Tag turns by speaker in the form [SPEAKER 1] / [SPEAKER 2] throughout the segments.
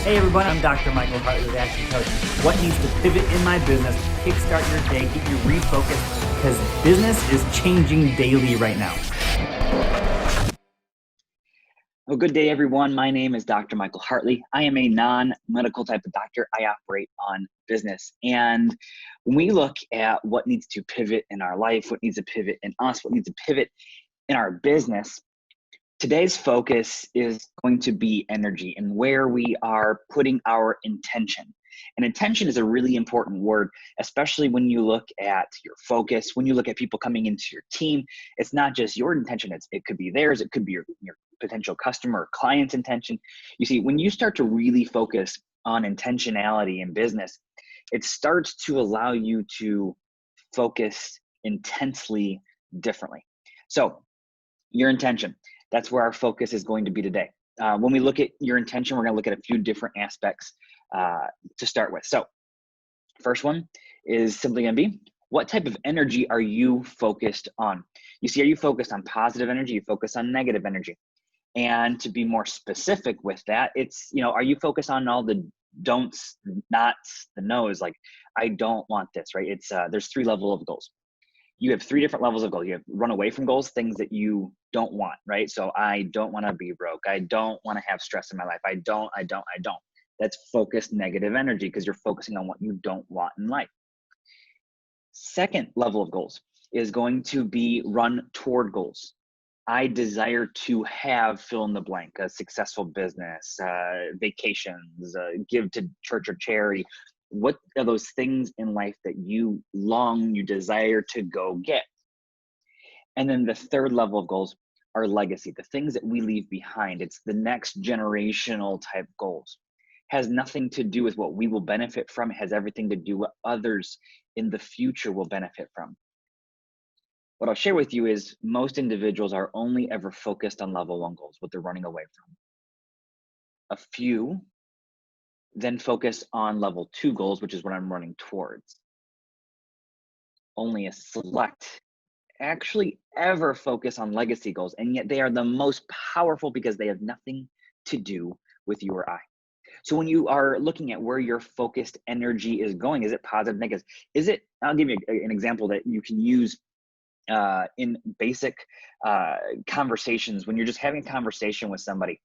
[SPEAKER 1] Hey everyone, I'm Dr. Michael Hartley with Action Coach. What needs to pivot in my business, kickstart your day, get you refocused, because business is changing daily right now.
[SPEAKER 2] Well, good day, everyone. My name is Dr. Michael Hartley. I am a non-medical type of doctor. I operate on business. And when we look at what needs to pivot in our life, what needs to pivot in us, what needs to pivot in our business, today's focus is going to be energy and where we are putting our intention. And intention is a really important word, especially when you look at your focus, when you look at people coming into your team. It's not just your intention, it could be theirs, it could be your potential customer or client's intention. You see, when you start to really focus on intentionality in business, it starts to allow you to focus intensely differently. So your intention, that's where our focus is going to be today. When we look at your intention, we're going to look at a few different aspects to start with. So first one is simply going to be, what type of energy are you focused on? You see, are you focused on positive energy? You focus on negative energy? And to be more specific with that, it's, are you focused on all the don'ts, nots, the no's, like, I don't want this, right? It's, there's 3 levels of goals. You have 3 different levels of goals. You have run away from goals, things that you don't want, right? So I don't want to be broke. I don't want to have stress in my life. I don't. That's focused negative energy because you're focusing on what you don't want in life. Second level of goals is going to be run toward goals. I desire to have fill in the blank, a successful business, vacations, give to church or charity. What are those things in life that you desire to go get? And then the third level of goals are legacy, the things that we leave behind. It's the next generational type goals. Has nothing to do with what we will benefit from. It has everything to do what others in the future will benefit from. What I'll share with you is most individuals are only ever focused on level 1 goals, what they're running away from. A few then focus on level 2 goals, which is what I'm running towards. Only a select actually ever focus on legacy goals, and yet they are the most powerful because they have nothing to do with you or I. So when you are looking at where your focused energy is going, is it positive, negative? Is it, I'll give you an example that you can use in basic conversations. When you're just having a conversation with somebody,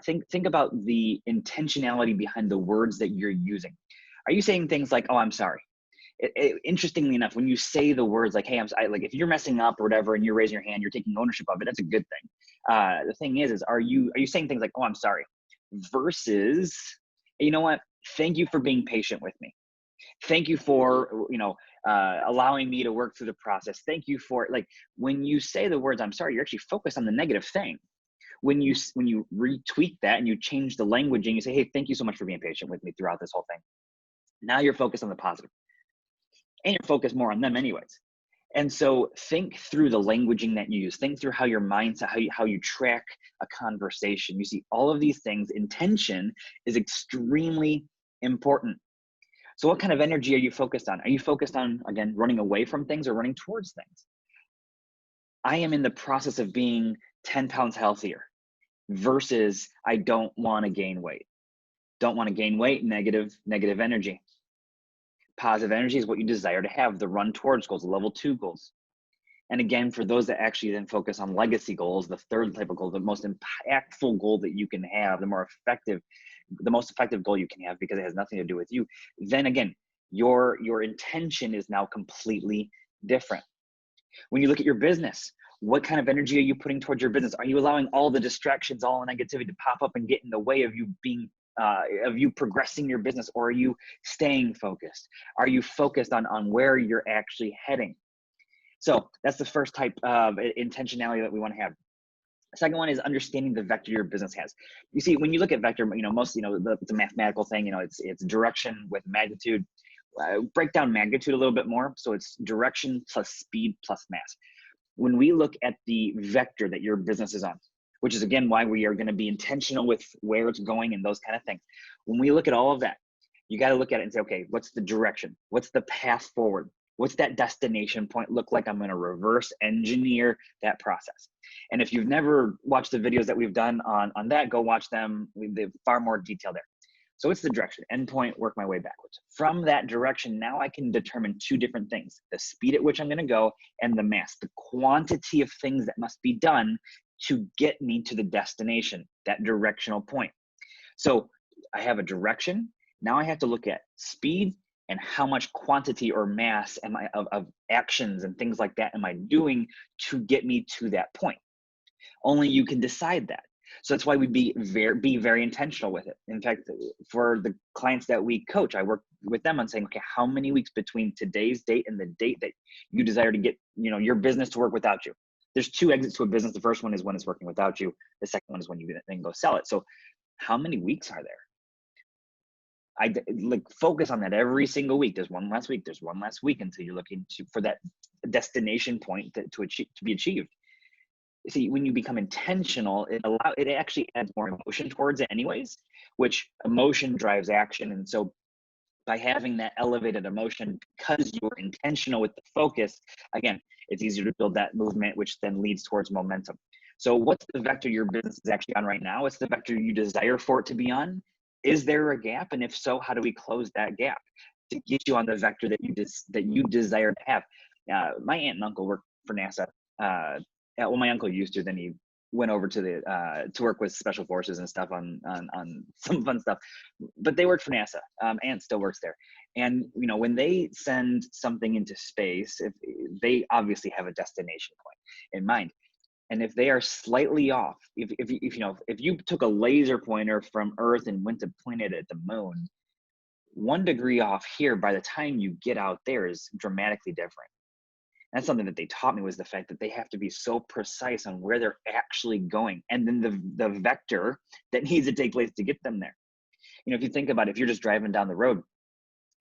[SPEAKER 2] think about the intentionality behind the words that you're using. Are you saying things like, "Oh, I'm sorry"? Interestingly enough, when you say the words like, "Hey, I'm sorry," like if you're messing up or whatever, and you're raising your hand, you're taking ownership of it. That's a good thing. The thing is are you saying things like, "Oh, I'm sorry," versus, "You know what? Thank you for being patient with me. Thank you for, allowing me to work through the process. Thank you for," like, when you say the words, "I'm sorry," you're actually focused on the negative thing. When you retweak that and you change the language and you say, "Hey, thank you so much for being patient with me throughout this whole thing." Now you're focused on the positive, and you're focused more on them anyways. And so think through the languaging that you use. Think through how your mindset, how you track a conversation. You see, all of these things, intention is extremely important. So what kind of energy are you focused on? Are you focused on, again, running away from things or running towards things? I am in the process of being 10 pounds healthier versus I don't want to gain weight. Don't want to gain weight, negative energy. Positive energy is what you desire to have, the run towards goals, the level 2 goals. And again, for those that actually then focus on legacy goals, the third type of goal, the most impactful goal that you can have, the most effective goal you can have because it has nothing to do with you, then again, your intention is now completely different. When you look at your business, what kind of energy are you putting towards your business? Are you allowing all the distractions, all the negativity to pop up and get in the way of you progressing your business, or are you staying focused? Are you focused on where you're actually heading? So that's the first type of intentionality that we want to have. The second one is understanding the vector your business has. You see, when you look at vector, it's a mathematical thing. It's direction with magnitude. Break down magnitude a little bit more. So it's direction plus speed plus mass. When we look at the vector that your business is on, which is again why we are going to be intentional with where it's going and those kind of things. When we look at all of that, you got to look at it and say, okay, what's the direction? What's the path forward? What's that destination point look like? I'm going to reverse engineer that process. And if you've never watched the videos that we've done on that, go watch them. They have far more detail there. So it's the direction, endpoint, work my way backwards. From that direction, now I can determine two different things: the speed at which I'm going to go and the mass, the quantity of things that must be done to get me to the destination, that directional point. So I have a direction. Now I have to look at speed and how much quantity or mass am I of actions and things like that am I doing to get me to that point. Only you can decide that. So that's why we be very intentional with it. In fact, for the clients that we coach, I work with them on saying, okay, how many weeks between today's date and the date that you desire to get, your business to work without you? There's two exits to a business. The first one is when it's working without you. The second one is when you then go sell it. So how many weeks are there? I focus on that every single week. There's one last week. There's one last week until you're looking for that destination point to be achieved. See, when you become intentional, it actually adds more emotion towards it anyways, which emotion drives action. And so by having that elevated emotion, because you're intentional with the focus, again, it's easier to build that movement, which then leads towards momentum. So what's the vector your business is actually on right now? What's the vector you desire for it to be on? Is there a gap? And if so, how do we close that gap to get you on the vector that you desire to have? My aunt and uncle work for NASA. Well, my uncle used to, then he went over to to work with special forces and stuff on some fun stuff, but they worked for NASA. Aunt still works there. And, when they send something into space, if they obviously have a destination point in mind. And if they are slightly off, if you took a laser pointer from Earth and went to point it at the moon, 1 degree off here, by the time you get out there, is dramatically different. That's something that they taught me, was the fact that they have to be so precise on where they're actually going, and then the vector that needs to take place to get them there. If you think about it, if you're just driving down the road,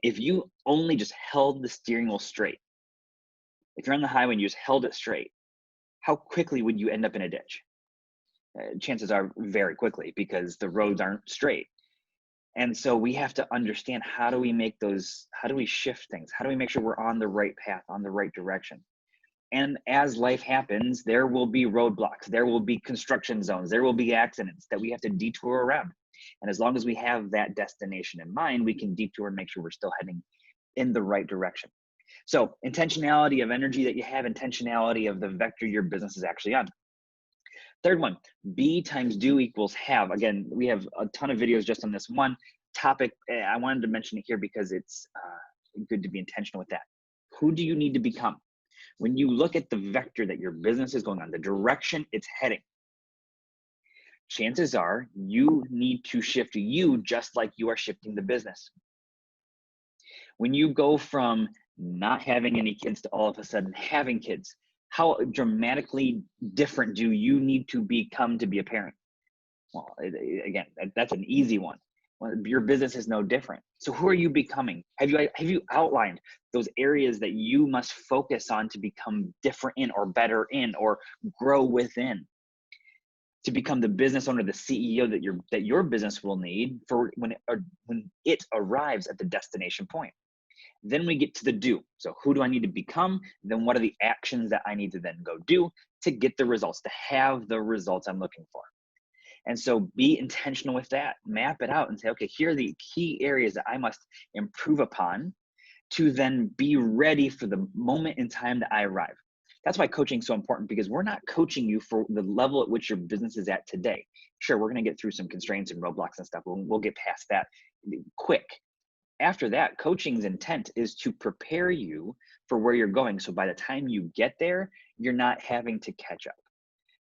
[SPEAKER 2] if you only just held the steering wheel straight, if you're on the highway and you just held it straight, how quickly would you end up in a ditch? Chances are very quickly, because the roads aren't straight. And so we have to understand, how do we shift things? How do we make sure we're on the right path, on the right direction? And as life happens, there will be roadblocks, there will be construction zones, there will be accidents that we have to detour around. And as long as we have that destination in mind, we can detour and make sure we're still heading in the right direction. So intentionality of energy that you have, intentionality of the vector your business is actually on. Third one, be times do equals have. Again, we have a ton of videos just on this one topic. I wanted to mention it here because it's good to be intentional with that. Who do you need to become? When you look at the vector that your business is going on, the direction it's heading, chances are you need to shift you just like you are shifting the business. When you go from not having any kids to all of a sudden having kids, how dramatically different do you need to become to be a parent? Well, again, that's an easy one. Well, your business is no different. So who are you becoming? Have you outlined those areas that you must focus on to become different in, or better in, or grow within, to become the business owner, the CEO that your business will need for when it arrives at the destination point? Then we get to the do. So who do I need to become? Then what are the actions that I need to then go do to get the results, to have the results I'm looking for? And so be intentional with that. Map it out and say, okay, here are the key areas that I must improve upon to then be ready for the moment in time that I arrive. That's why coaching is so important, because we're not coaching you for the level at which your business is at today. Sure, we're going to get through some constraints and roadblocks and stuff. We'll get past that quick. After that, coaching's intent is to prepare you for where you're going. So by the time you get there, you're not having to catch up.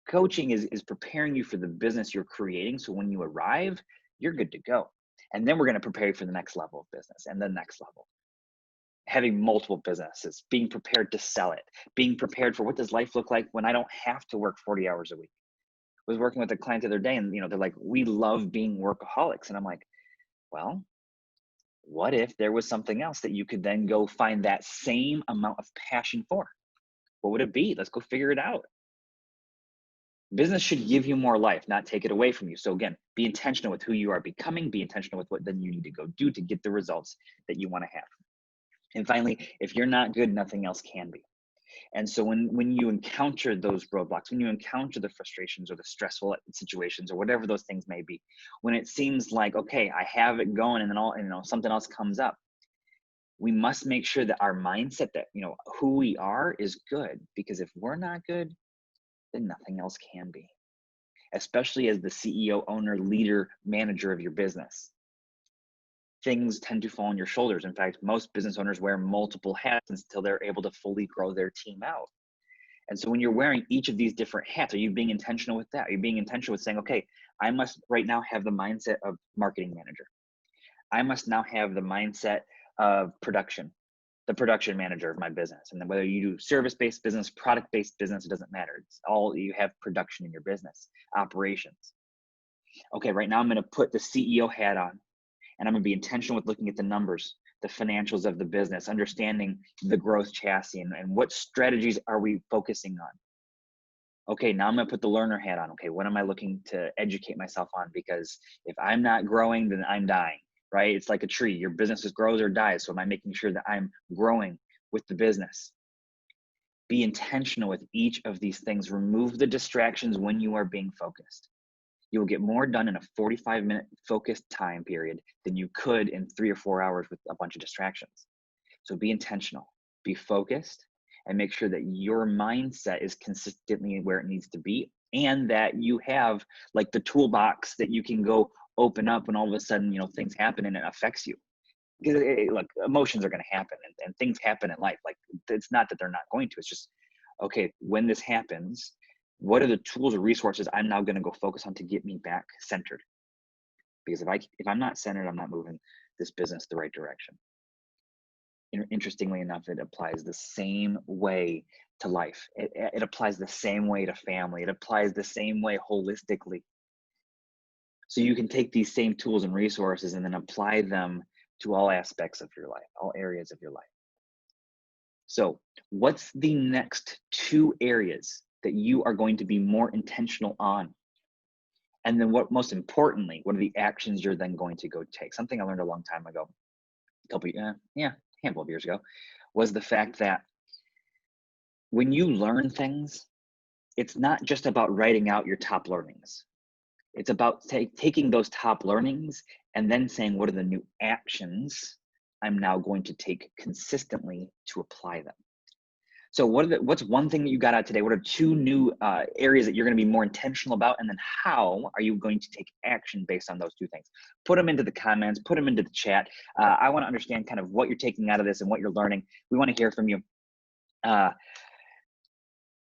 [SPEAKER 2] Coaching is preparing you for the business you're creating. So when you arrive, you're good to go. And then we're going to prepare you for the next level of business and the next level. Having multiple businesses, being prepared to sell it, being prepared for what does life look like when I don't have to work 40 hours a week. I was working with a client the other day, and they're like, we love being workaholics. And I'm like, well, what if there was something else that you could then go find that same amount of passion for? What would it be? Let's go figure it out. Business should give you more life, not take it away from you. So again, be intentional with who you are becoming, be intentional with what then you need to go do to get the results that you want to have. And finally, if you're not good, nothing else can be. And so when you encounter those roadblocks, when you encounter the frustrations or the stressful situations or whatever those things may be, when it seems like, okay, I have it going and then something else comes up, we must make sure that our mindset, that, who we are is good, because if we're not good, then nothing else can be, especially as the CEO, owner, leader, manager of your business. Things tend to fall on your shoulders. In fact, most business owners wear multiple hats until they're able to fully grow their team out. And so when you're wearing each of these different hats, are you being intentional with that? Are you being intentional with saying, okay, I must right now have the mindset of marketing manager. I must now have the mindset of production, the production manager of my business. And then whether you do service-based business, product-based business, it doesn't matter. It's all, you have production in your business, operations. Okay, right now I'm going to put the CEO hat on, and I'm going to be intentional with looking at the numbers, the financials of the business, understanding the growth chassis, and what strategies are we focusing on. Okay, now I'm going to put the learner hat on. Okay, what am I looking to educate myself on? Because if I'm not growing, then I'm dying, right? It's like a tree. Your business grows or dies. So am I making sure that I'm growing with the business? Be intentional with each of these things. Remove the distractions when you are being focused. You will get more done in a 45-minute focused time period than you could in 3 or 4 hours with a bunch of distractions. So be intentional, be focused, and make sure that your mindset is consistently where it needs to be, and that you have like the toolbox that you can go open up when all of a sudden, things happen and it affects you. Because look, emotions are going to happen, and things happen in life. Like, it's not that they're not going to, it's just, okay, when this happens, what are the tools or resources I'm now going to go focus on to get me back centered? Because if I'm not centered, I'm not moving this business the right direction. Interestingly enough, it applies the same way to life. It applies the same way to family. It applies the same way holistically. So you can take these same tools and resources and then apply them to all aspects of your life, all areas of your life. So what's the next 2 areas that you are going to be more intentional on? And then most importantly, what are the actions you're then going to go take? Something I learned a long time ago, handful of years ago, was the fact that when you learn things, it's not just about writing out your top learnings. It's about taking those top learnings and then saying, what are the new actions I'm now going to take consistently to apply them? So what's one thing that you got out today? What are 2 new areas that you're going to be more intentional about? And then how are you going to take action based on those 2 things? Put them into the comments, put them into the chat. I want to understand kind of what you're taking out of this and what you're learning. We want to hear from you.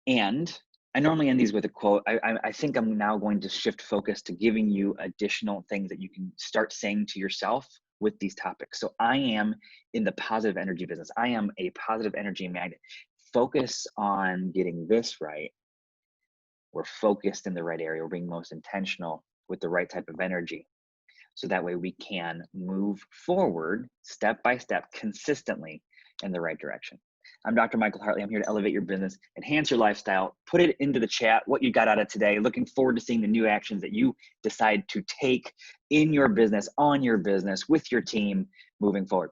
[SPEAKER 2] And I normally end these with a quote. I think I'm now going to shift focus to giving you additional things that you can start saying to yourself with these topics. So I am in the positive energy business. I am a positive energy magnet. Focus on getting this right. We're focused in the right area. We're being most intentional with the right type of energy. So that way we can move forward step by step, consistently in the right direction. I'm Dr. Michael Hartley. I'm here to elevate your business, enhance your lifestyle. Put it into the chat what you got out of today. Looking forward to seeing the new actions that you decide to take in your business, on your business, with your team moving forward.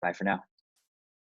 [SPEAKER 2] Bye for now.